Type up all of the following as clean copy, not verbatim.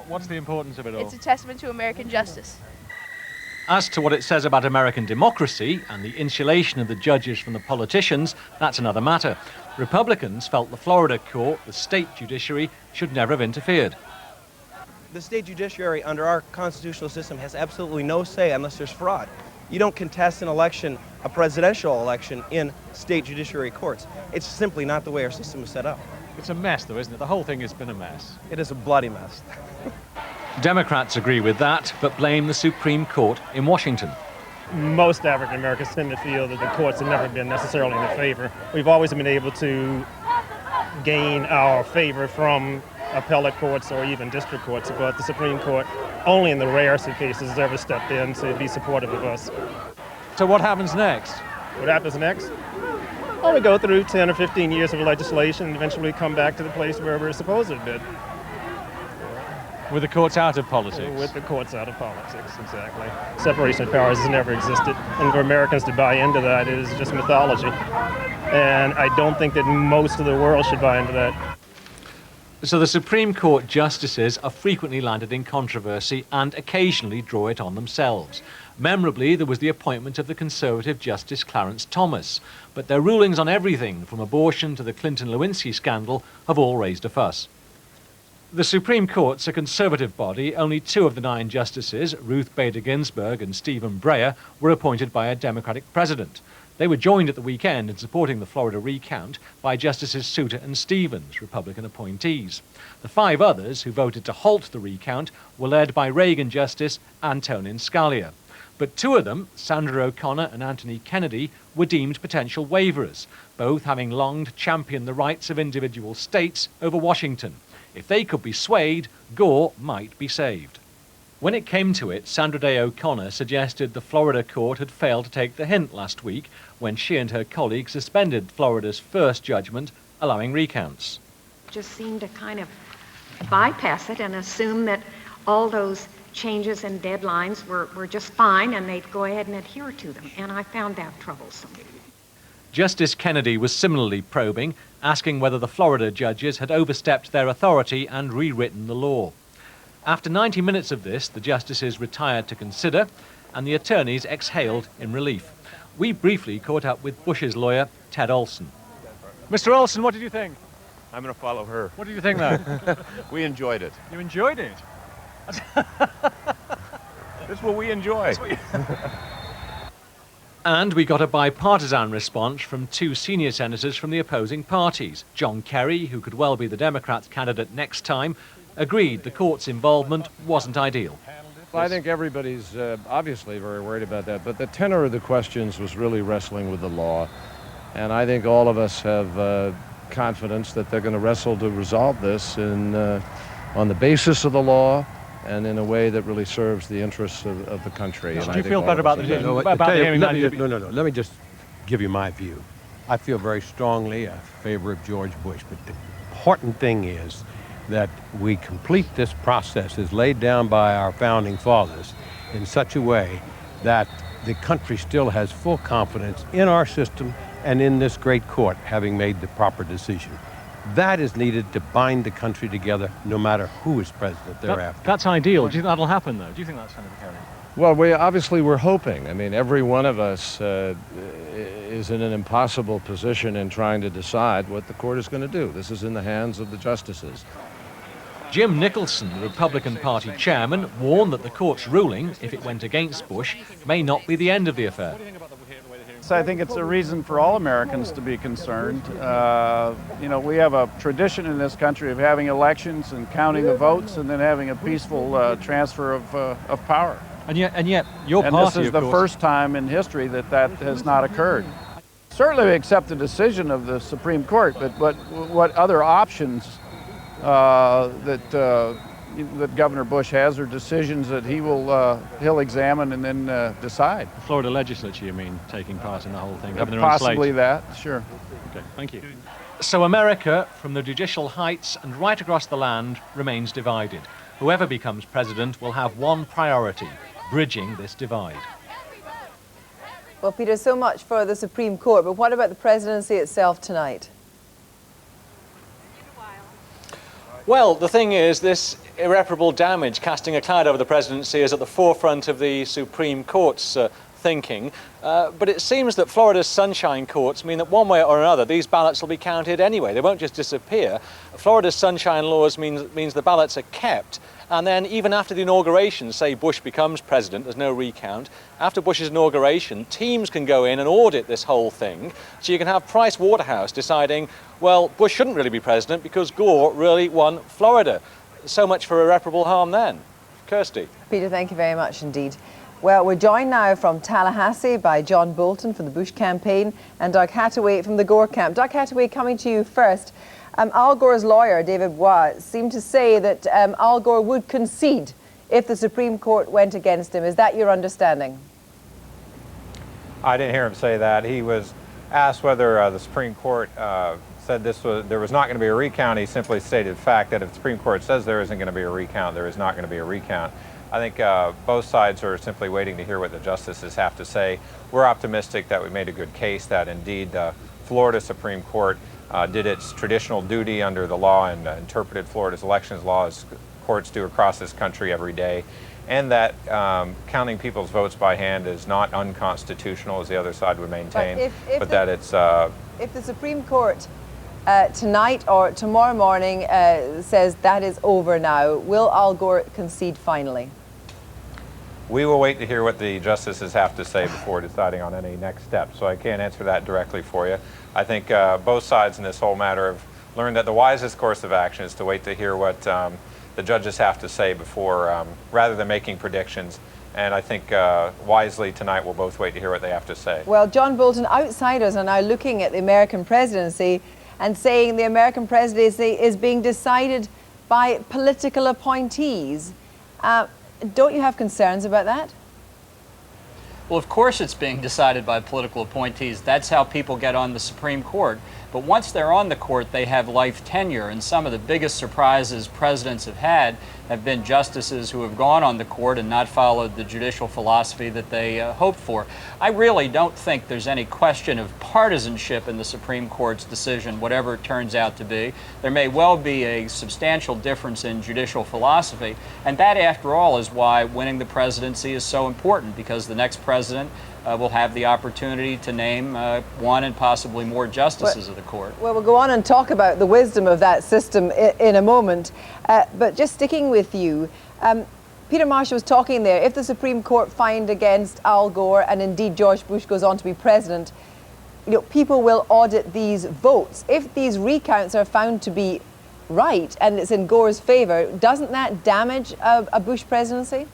What's the importance of it all? It's a testament to American justice. As to what it says about American democracy and the insulation of the judges from the politicians, that's another matter. Republicans felt the Florida court, the state judiciary, should never have interfered. The state judiciary under our constitutional system has absolutely no say unless there's fraud. You don't contest an election, a presidential election, in state judiciary courts. It's simply not the way our system is set up. It's a mess, though, isn't it? The whole thing has been a mess. It is a bloody mess. Democrats agree with that, but blame the Supreme Court in Washington. Most African Americans tend to feel that the courts have never been necessarily in their favor. We've always been able to gain our favor from appellate courts or even district courts, but the Supreme Court, only in the rarest of cases, has ever stepped in to be supportive of us. So what happens next? What happens next? Well, we go through 10 or 15 years of legislation and eventually come back to the place where we're supposed to have been. With the courts out of politics? With the courts out of politics, exactly. Separation of powers has never existed, and for Americans to buy into that is just mythology. And I don't think that most of the world should buy into that. So the Supreme Court justices are frequently landed in controversy and occasionally draw it on themselves. Memorably, there was the appointment of the Conservative Justice Clarence Thomas, but their rulings on everything from abortion to the Clinton-Lewinsky scandal have all raised a fuss. The Supreme Court's a conservative body. Only 2 of the 9 justices, Ruth Bader Ginsburg and Stephen Breyer, were appointed by a Democratic president. They were joined at the weekend in supporting the Florida recount by Justices Souter and Stevens, Republican appointees. The 5 others who voted to halt the recount were led by Reagan Justice Antonin Scalia. But 2 of them, Sandra O'Connor and Anthony Kennedy, were deemed potential waverers, both having long championed the rights of individual states over Washington. If they could be swayed, Gore might be saved. When it came to it, Sandra Day O'Connor suggested the Florida court had failed to take the hint last week when she and her colleagues suspended Florida's first judgment allowing recounts. Just seemed to kind of bypass it and assume that all those changes and deadlines were just fine and they'd go ahead and adhere to them, and I found that troublesome. Justice Kennedy was similarly probing, asking whether the Florida judges had overstepped their authority and rewritten the law. After 90 minutes of this, the justices retired to consider, and the attorneys exhaled in relief. We briefly caught up with Bush's lawyer, Ted Olson. Mr. Olson, what did you think? I'm going to follow her. What did you think, though? We enjoyed it. You enjoyed it? That's what we enjoy. And we got a bipartisan response from 2 senior senators from the opposing parties. John Kerry, who could well be the Democrats' candidate next time, agreed the court's involvement wasn't ideal. I think everybody's obviously very worried about that, but the tenor of the questions was really wrestling with the law. And I think all of us have confidence that they're going to wrestle to resolve this on the basis of the law and in a way that really serves the interests of the country. Do you feel better about the hearing? No. Let me just give you my view. I feel very strongly in favor of George Bush, but the important thing is that we complete this process as laid down by our founding fathers in such a way that the country still has full confidence in our system and in this great court having made the proper decision. That is needed to bind the country together no matter who is president thereafter. That's ideal. Do you think that'll happen, though? Do you think that's going to be carried? Well, we're hoping. I mean, every one of us is in an impossible position in trying to decide what the court is going to do. This is in the hands of the justices. Jim Nicholson, the Republican Party chairman, warned that the court's ruling, if it went against Bush, may not be the end of the affair. So I think it's a reason for all Americans to be concerned. We have a tradition in this country of having elections and counting the votes and then having a peaceful transfer of power. And yet, your party, this is the first time in history that has not occurred. Certainly we accept the decision of the Supreme Court, but what other options that Governor Bush has are decisions that he'll examine and then decide. The Florida legislature, you mean, taking part in the whole thing? Possibly that, sure. Okay, thank you. So America, from the judicial heights and right across the land, remains divided. Whoever becomes president will have one priority: bridging this divide. Well, Peter, so much for the Supreme Court, but what about the presidency itself tonight? Well, the thing is, this irreparable damage casting a cloud over the presidency is at the forefront of the Supreme Court's thinking, but it seems that Florida's sunshine courts mean that one way or another these ballots will be counted anyway. They won't just disappear. Florida's sunshine laws means the ballots are kept, and then even after the inauguration, say Bush becomes president, there's no recount. After Bush's inauguration, teams can go in and audit this whole thing, so you can have Price Waterhouse deciding, well, Bush shouldn't really be president because Gore really won Florida. So much for irreparable harm then. Kirsty. Peter, thank you very much indeed. Well, we're joined now from Tallahassee by John Bolton from the Bush campaign and Doug Hattaway from the Gore camp. Doug Hattaway, coming to you first. Al Gore's lawyer, David Bois, seemed to say that Al Gore would concede if the Supreme Court went against him. Is that your understanding? I didn't hear him say that. He was asked whether the Supreme Court said there was not going to be a recount. He simply stated fact that if the Supreme Court says there isn't going to be a recount, there is not going to be a recount. I think both sides are simply waiting to hear what the justices have to say. We're optimistic that we made a good case that indeed the Florida Supreme Court did its traditional duty under the law and interpreted Florida's elections law as courts do across this country every day, and that counting people's votes by hand is not unconstitutional, as the other side would maintain, but that it's... If the Supreme Court tonight or tomorrow morning says that is over now, will Al Gore concede finally? We will wait to hear what the justices have to say before deciding on any next steps, so I can't answer that directly for you. I think both sides in this whole matter have learned that the wisest course of action is to wait to hear what the judges have to say before, rather than making predictions. And I think wisely tonight we'll both wait to hear what they have to say. Well, John Bolton, outsiders are now looking at the American presidency and saying the American presidency is being decided by political appointees. Don't you have concerns about that? Well, of course it's being decided by political appointees. That's how people get on the Supreme Court. But once they're on the court, they have life tenure, and some of the biggest surprises presidents have been justices who have gone on the court and not followed the judicial philosophy that they hoped for. I really don't think there's any question of partisanship in the Supreme Court's decision, whatever it turns out to be. There may well be a substantial difference in judicial philosophy, and that, after all, is why winning the presidency is so important, because the next president will have the opportunity to name one and possibly more justices of the court. Well, we'll go on and talk about the wisdom of that system in a moment. But just sticking with you, Peter Marshall was talking there. If the Supreme Court fined against Al Gore and indeed George Bush goes on to be president, people will audit these votes. If these recounts are found to be right and it's in Gore's favor, doesn't that damage a Bush presidency?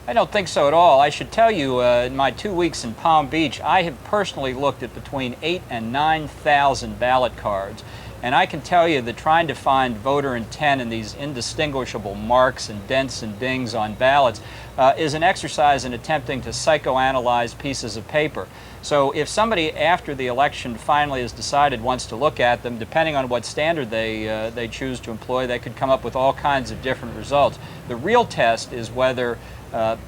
I don't think so at all. I should tell you, in my 2 weeks in Palm Beach, I have personally looked at between 8,000 and 9,000 ballot cards. And I can tell you that trying to find voter intent in these indistinguishable marks and dents and dings on ballots is an exercise in attempting to psychoanalyze pieces of paper. So if somebody after the election finally has decided wants to look at them, depending on what standard they choose to employ, they could come up with all kinds of different results. The real test is whether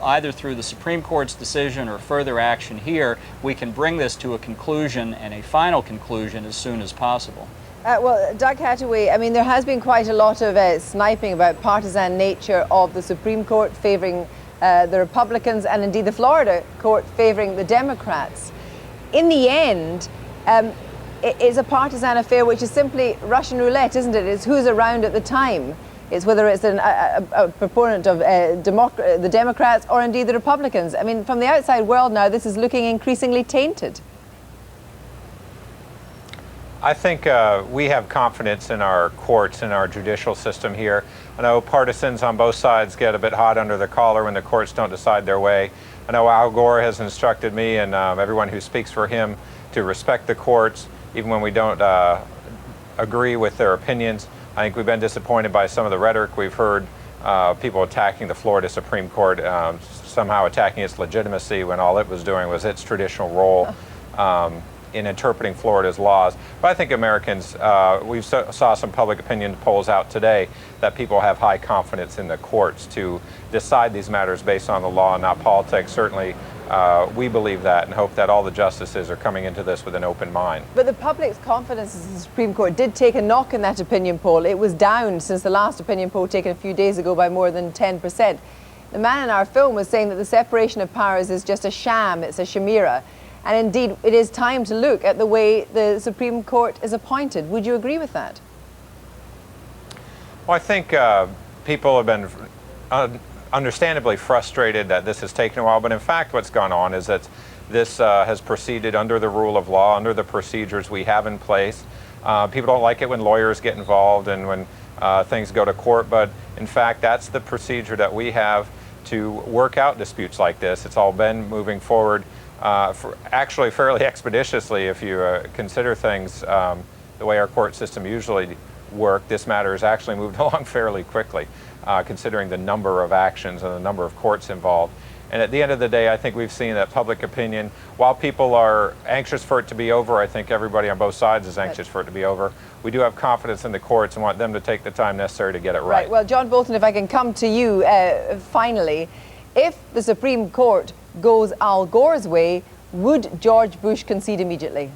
either through the Supreme Court's decision or further action here, we can bring this to a conclusion and a final conclusion as soon as possible. Well, Doug Hattaway, I mean, there has been quite a lot of sniping about partisan nature of the Supreme Court favouring the Republicans and indeed the Florida court favouring the Democrats. In the end, it is a partisan affair which is simply Russian roulette, isn't it? It's who's around at the time. It's whether it's a proponent of the Democrats or indeed the Republicans. I mean, from the outside world now, this is looking increasingly tainted. I think we have confidence in our courts and our judicial system here. I know partisans on both sides get a bit hot under the collar when the courts don't decide their way. I know Al Gore has instructed me and everyone who speaks for him to respect the courts, even when we don't agree with their opinions. I think we've been disappointed by some of the rhetoric we've heard, people attacking the Florida Supreme Court, somehow attacking its legitimacy when all it was doing was its traditional role in interpreting Florida's laws. But I think Americans, we saw some public opinion polls out today that people have high confidence in the courts to decide these matters based on the law and not politics. Certainly We believe that and hope that all the justices are coming into this with an open mind. But the public's confidence in the Supreme Court did take a knock in that opinion poll. It was down since the last opinion poll taken a few days ago by more than 10%. The man in our film was saying that the separation of powers is just a sham, it's a chimera. And indeed, it is time to look at the way the Supreme Court is appointed. Would you agree with that? Well, I think people have been understandably frustrated that this has taken a while, but in fact what's gone on is that this has proceeded under the rule of law, under the procedures we have in place. People don't like it when lawyers get involved and when things go to court, but in fact that's the procedure that we have to work out disputes like this. It's all been moving forward actually fairly expeditiously if you consider things the way our court system usually work. This matter has actually moved along fairly quickly, considering the number of actions and the number of courts involved. And at the end of the day, I think we've seen that public opinion, while people are anxious for it to be over, I think everybody on both sides is anxious for it to be over. We do have confidence in the courts and want them to take the time necessary to get it right. Well, John Bolton, if I can come to you finally, if the Supreme Court goes Al Gore's way, would George Bush concede immediately?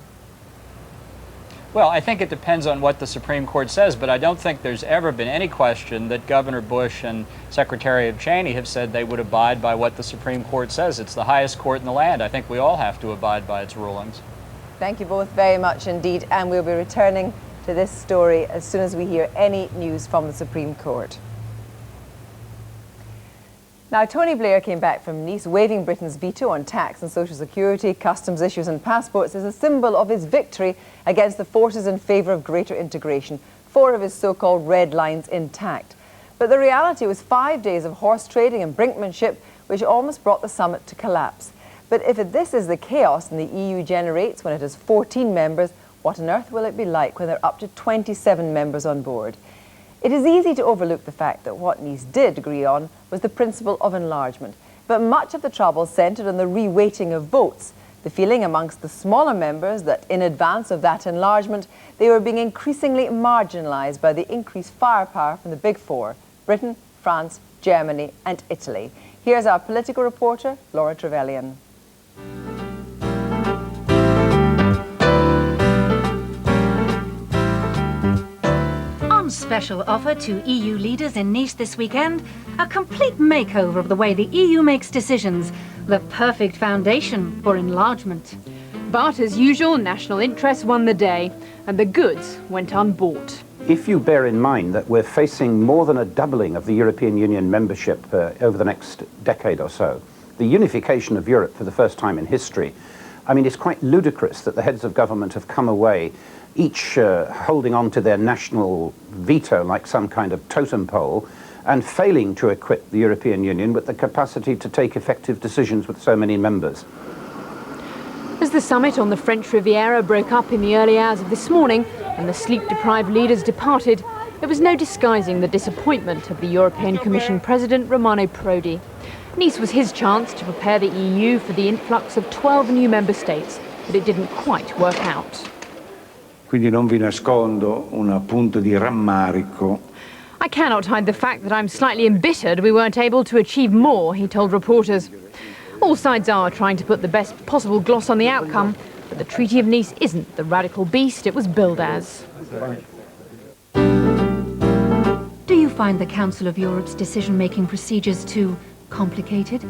Well, I think it depends on what the Supreme Court says, but I don't think there's ever been any question that Governor Bush and Secretary of Cheney have said they would abide by what the Supreme Court says. It's the highest court in the land. I think we all have to abide by its rulings. Thank you both very much indeed, and we'll be returning to this story as soon as we hear any news from the Supreme Court. Now, Tony Blair came back from Nice waving Britain's veto on tax and social security, customs issues and passports as a symbol of his victory against the forces in favour of greater integration, 4 of his so-called red lines intact. But the reality was 5 days of horse trading and brinkmanship, which almost brought the summit to collapse. But if this is the chaos the EU generates when it has 14 members, what on earth will it be like when there are up to 27 members on board? It is easy to overlook the fact that what Nice did agree on was the principle of enlargement, but much of the trouble centred on the reweighting of votes, the feeling amongst the smaller members that in advance of that enlargement they were being increasingly marginalised by the increased firepower from the Big Four, Britain, France, Germany and Italy. Here's our political reporter, Laura Trevelyan. Special offer to EU leaders in Nice this weekend, a complete makeover of the way the EU makes decisions, the perfect foundation for enlargement. But as usual, national interest won the day, and the goods went unbought. If you bear in mind that we're facing more than a doubling of the European Union membership over the next decade or so, the unification of Europe for the first time in history, I mean, it's quite ludicrous that the heads of government have come away each holding on to their national veto like some kind of totem pole and failing to equip the European Union with the capacity to take effective decisions with so many members. As the summit on the French Riviera broke up in the early hours of this morning and the sleep-deprived leaders departed, there was no disguising the disappointment of the European Commission President Romano Prodi. Nice was his chance to prepare the EU for the influx of 12 new member states, but it didn't quite work out. Quindi non vi nascondo un punto di rammarico. I cannot hide the fact that I'm slightly embittered we weren't able to achieve more, he told reporters. All sides are trying to put the best possible gloss on the outcome, but the Treaty of Nice isn't the radical beast it was billed as. Do you find the Council of Europe's decision-making procedures too complicated?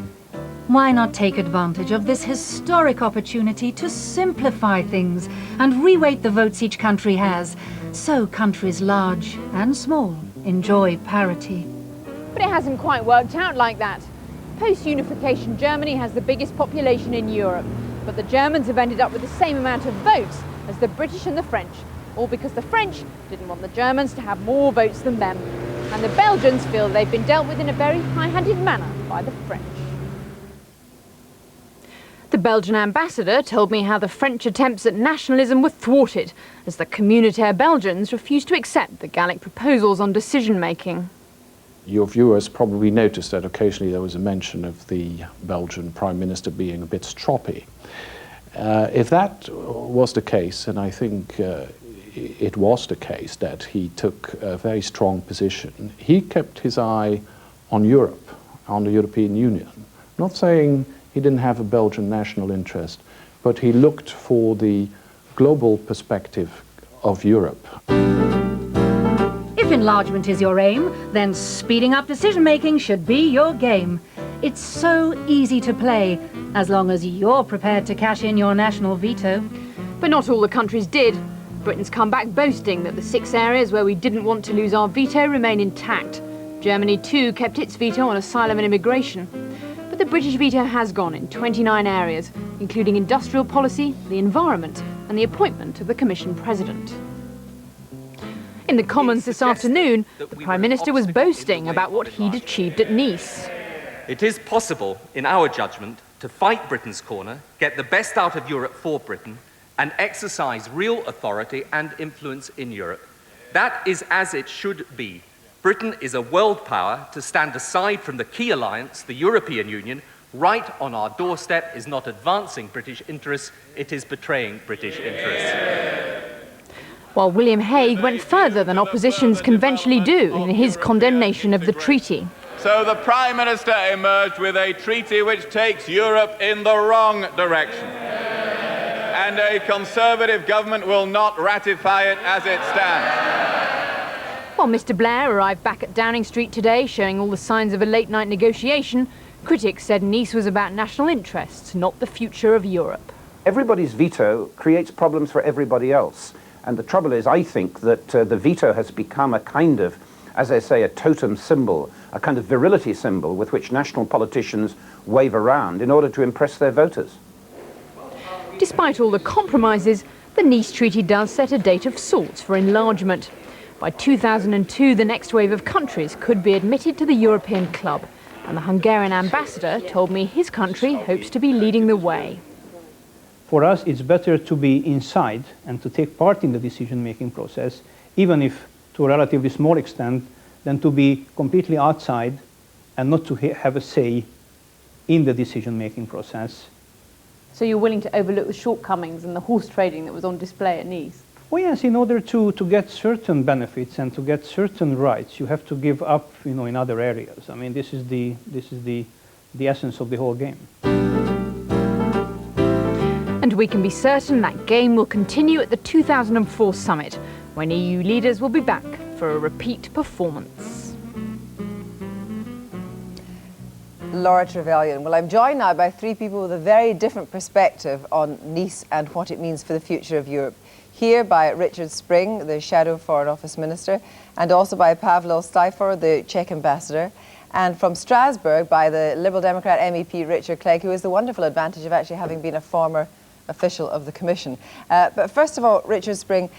Why not take advantage of this historic opportunity to simplify things and reweight the votes each country has, so countries large and small enjoy parity? But it hasn't quite worked out like that. Post-unification Germany has the biggest population in Europe, but the Germans have ended up with the same amount of votes as the British and the French, all because the French didn't want the Germans to have more votes than them. And the Belgians feel they've been dealt with in a very high-handed manner by the French. The Belgian ambassador told me how the French attempts at nationalism were thwarted as the communautaire Belgians refused to accept the Gallic proposals on decision-making. Your viewers probably noticed that occasionally there was a mention of the Belgian Prime Minister being a bit stroppy. If that was the case, and I think it was the case that he took a very strong position, he kept his eye on Europe, on the European Union. Not saying He didn't have a Belgian national interest, but he looked for the global perspective of Europe. If enlargement is your aim, then speeding up decision-making should be your game. It's so easy to play, as long as you're prepared to cash in your national veto. But not all the countries did. Britain's come back boasting that the 6 areas where we didn't want to lose our veto remain intact. Germany too kept its veto on asylum and immigration. But the British veto has gone in 29 areas, including industrial policy, the environment, and the appointment of the Commission President. In the Commons this afternoon, the Prime Minister was boasting about what he'd achieved at Nice. It is possible, in our judgment, to fight Britain's corner, get the best out of Europe for Britain, and exercise real authority and influence in Europe. That is as it should be. Britain is a world power. To stand aside from the key alliance, the European Union, right on our doorstep, is not advancing British interests, it is betraying British interests. While William Hague went further than oppositions conventionally do in his condemnation of the treaty. So the Prime Minister emerged with a treaty which takes Europe in the wrong direction. And a Conservative government will not ratify it as it stands. While Mr Blair arrived back at Downing Street today showing all the signs of a late-night negotiation, critics said Nice was about national interests, not the future of Europe. Everybody's veto creates problems for everybody else. And the trouble is, I think, that the veto has become a kind of, as I say, a totem symbol, a kind of virility symbol with which national politicians wave around in order to impress their voters. Despite all the compromises, the Nice Treaty does set a date of sorts for enlargement. By 2002, the next wave of countries could be admitted to the European club, and the Hungarian ambassador told me his country hopes to be leading the way. For us, it's better to be inside and to take part in the decision-making process, even if to a relatively small extent, than to be completely outside and not to have a say in the decision-making process. So you're willing to overlook the shortcomings and the horse trading that was on display at Nice? Well, yes, in order to get certain benefits and to get certain rights, you have to give up, in other areas. I mean, this is the essence of the whole game. And we can be certain that game will continue at the 2004 summit, when EU leaders will be back for a repeat performance. Laura Trevelyan. Well, I'm joined now by 3 people with a very different perspective on Nice and what it means for the future of Europe. Here by Richard Spring, the Shadow Foreign Office Minister, and also by Pavlo Stifor, the Czech Ambassador, and from Strasbourg by the Liberal Democrat MEP Richard Clegg, who has the wonderful advantage of actually having been a former official of the Commission. But first of all, Richard Spring,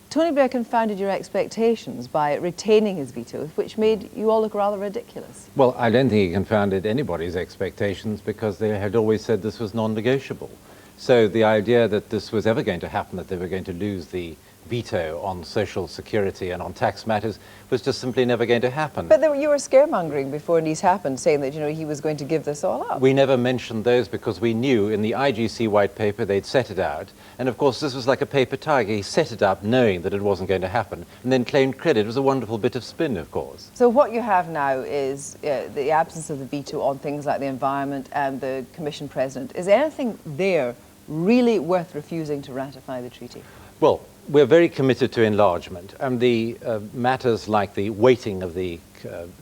Tony Blair confounded your expectations by retaining his veto, which made you all look rather ridiculous. Well, I don't think he confounded anybody's expectations because they had always said this was non-negotiable. So the idea that this was ever going to happen, that they were going to lose the veto on social security and on tax matters, was just simply never going to happen. But you were scaremongering before Nice happened, saying that he was going to give this all up. We never mentioned those because we knew in the IGC white paper they'd set it out. And of course this was like a paper tiger. He set it up knowing that it wasn't going to happen and then claimed credit. It was a wonderful bit of spin, of course. So what you have now is the absence of the veto on things like the environment and the Commission President. Is anything there really worth refusing to ratify the treaty? Well, we're very committed to enlargement, and the matters like the weighting of the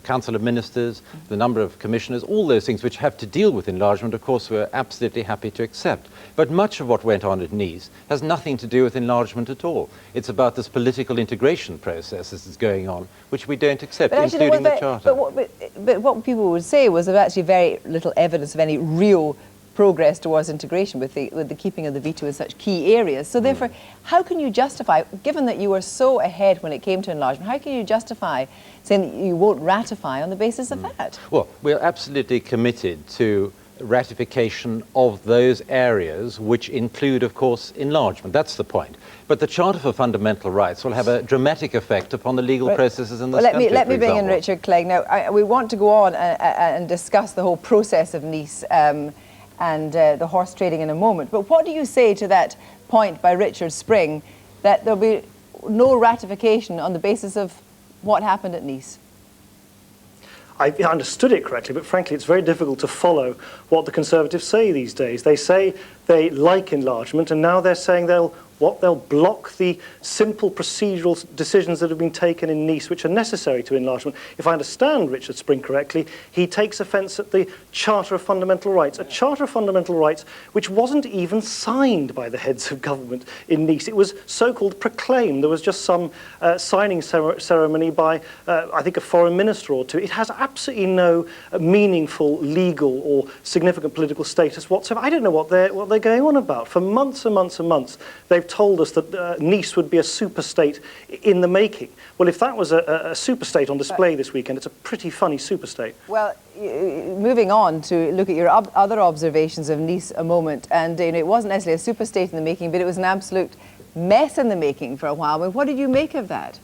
Council of Ministers, the number of commissioners, all those things which have to deal with enlargement, of course, we're absolutely happy to accept. But much of what went on at Nice has nothing to do with enlargement at all. It's about this political integration process that is going on, which we don't accept, including the Charter. But what people would say was there actually very little evidence of any real progress towards integration with the keeping of the veto in such key areas. So therefore, how can you justify, given that you were so ahead when it came to enlargement, how can you justify saying that you won't ratify on the basis of that? Well, we're absolutely committed to ratification of those areas which include, of course, enlargement. That's the point. But the Charter for Fundamental Rights will have a dramatic effect upon the legal processes in this country. Let me bring in Richard Clegg. Now, we want to go on and discuss the whole process of Nice and the horse trading in a moment. But what do you say to that point by Richard Spring that there'll be no ratification on the basis of what happened at Nice? I understood it correctly, but frankly, it's very difficult to follow what the Conservatives say these days. They say they like enlargement, and now they're saying they'll block the simple procedural decisions that have been taken in Nice, which are necessary to enlargement. If I understand Richard Spring correctly, he takes offence at the Charter of Fundamental Rights, a Charter of Fundamental Rights which wasn't even signed by the heads of government in Nice. It was so-called proclaimed. There was just some signing ceremony by, I think, a foreign minister or two. It has absolutely no meaningful legal or significant political status whatsoever. I don't know what they're going on about. For months and months and months, they've told us that Nice would be a superstate in the making. Well, if that was a superstate on display this weekend, it's a pretty funny superstate. Well, moving on to look at your other observations of Nice a moment, and it wasn't necessarily a superstate in the making, but it was an absolute mess in the making for a while. I mean, what did you make of that?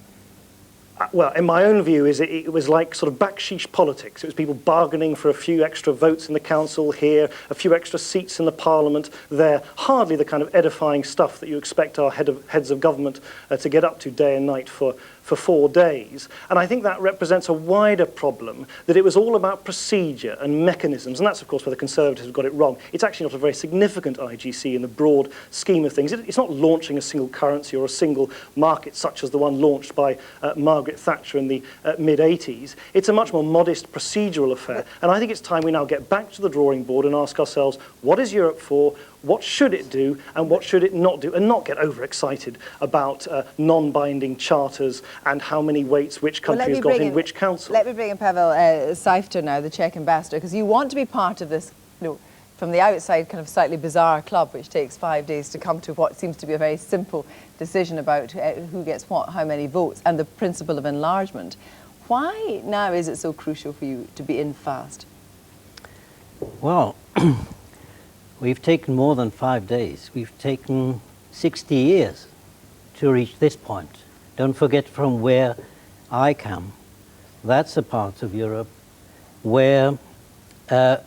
Well, in my own view, it was like sort of backsheesh politics. It was people bargaining for a few extra votes in the council here, a few extra seats in the parliament there. Hardly the kind of edifying stuff that you expect our heads of government to get up to day and night for 4 days. And I think that represents a wider problem, that it was all about procedure and mechanisms. And that's, of course, where the Conservatives have got it wrong. It's actually not a very significant IGC in the broad scheme of things. It's not launching a single currency or a single market such as the one launched by Margaret Thatcher in the mid-80s. It's a much more modest procedural affair. And I think it's time we now get back to the drawing board and ask ourselves, what is Europe for? What should it do and what should it not do? And not get overexcited about non-binding charters and how many weights which country has got in which council. Let me bring in Pavel Seifter now, the Czech ambassador, because you want to be part of this, from the outside, kind of slightly bizarre club, which takes 5 days to come to what seems to be a very simple decision about who gets what, how many votes, and the principle of enlargement. Why now is it so crucial for you to be in fast? Well, we've taken more than 5 days. We've taken 60 years to reach this point. Don't forget from where I come. That's a part of Europe where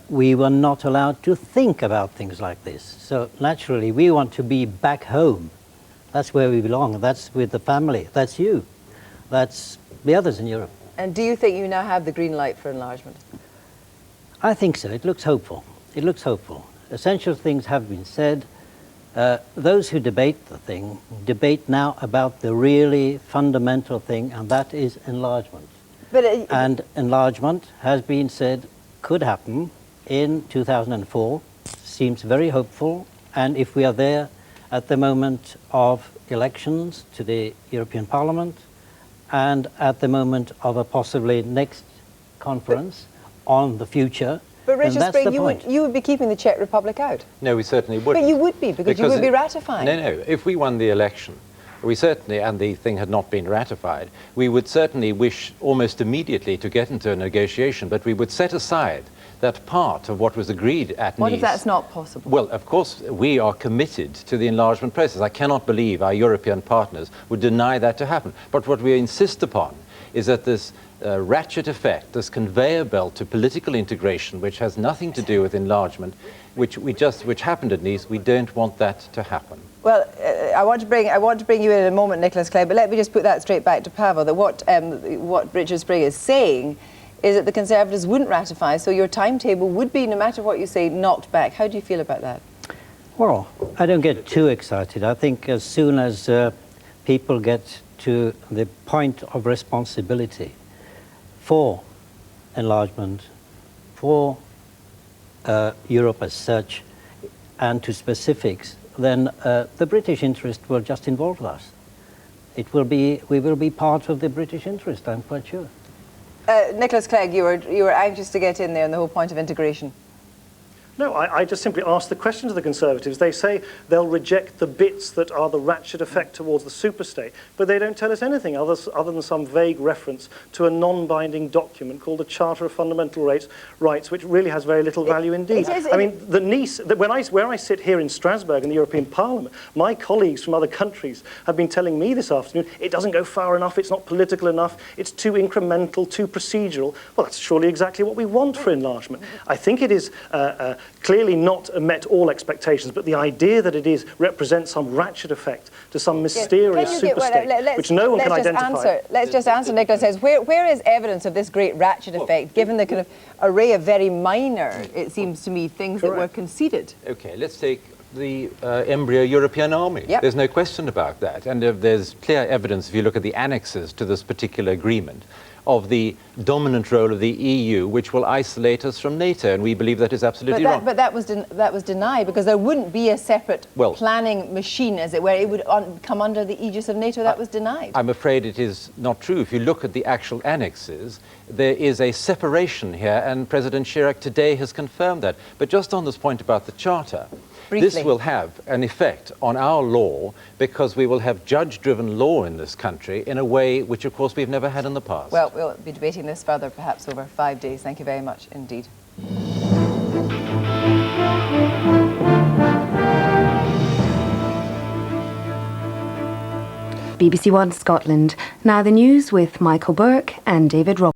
we were not allowed to think about things like this. So naturally, we want to be back home. That's where we belong. That's with the family. That's you. That's the others in Europe. And do you think you now have the green light for enlargement? I think so. It looks hopeful. It looks hopeful. Essential things have been said. Those who debate the thing debate now about the really fundamental thing, and that is enlargement. And enlargement has been said could happen in 2004. Seems very hopeful. And if we are there at the moment of elections to the European Parliament and at the moment of a possibly next conference on the future, but Richard that's Spring, the you would be keeping the Czech Republic out. No, we certainly wouldn't. But you would be, because you would be ratifying. No. If we won the election, we certainly, and the thing had not been ratified, we would certainly wish almost immediately to get into a negotiation, but we would set aside that part of what was agreed at Nice. What if that's not possible? Well, of course, we are committed to the enlargement process. I cannot believe our European partners would deny that to happen. But what we insist upon is that this ratchet effect, this conveyor belt to political integration, which has nothing to do with enlargement, which happened at Nice, we don't want that to happen. Well, I want to bring you in a moment, Nicholas Clegg, but let me just put that straight back to Pavel, that what Richard Spring is saying is that the Conservatives wouldn't ratify, so your timetable would be, no matter what you say, knocked back. How do you feel about that? Well, I don't get too excited. I think as soon as people get to the point of responsibility for enlargement, for Europe as such, and to specifics, then the British interest will just involve us. We will be part of the British interest, I'm quite sure. Nicholas Clegg, you were anxious to get in there on the whole point of integration. No, I just simply asked the question to the Conservatives. They say they'll reject the bits that are the ratchet effect towards the superstate, but they don't tell us anything other than some vague reference to a non-binding document called the Charter of Fundamental Rights, which really has very little value indeed. I mean, where I sit here in Strasbourg in the European Parliament, my colleagues from other countries have been telling me this afternoon, it doesn't go far enough, it's not political enough, it's too incremental, too procedural. Well, that's surely exactly what we want for enlargement. I think it is clearly not met all expectations, but the idea that it represents some ratchet effect to some mysterious superstate, which no one can identify. Let's just answer Nicholas says, where is evidence of this great ratchet effect, given the kind of array of very minor, it seems to me, things that were conceded? Okay, let's take the embryo European army. Yep. There's no question about that. And there's clear evidence, if you look at the annexes to this particular agreement, of the dominant role of the EU, which will isolate us from NATO, and we believe that is absolutely wrong. But that was denied, because there wouldn't be a separate planning machine, as it were. It would come under the aegis of NATO. That was denied. I'm afraid it is not true. If you look at the actual annexes, there is a separation here, and President Chirac today has confirmed that. But just on this point about the Charter, this will have an effect on our law, because we will have judge-driven law in this country in a way which, of course, we've never had in the past. Well, we'll be debating this further, perhaps over 5 days. Thank you very much indeed. BBC One Scotland. Now the news with Michael Burke and David Roberts.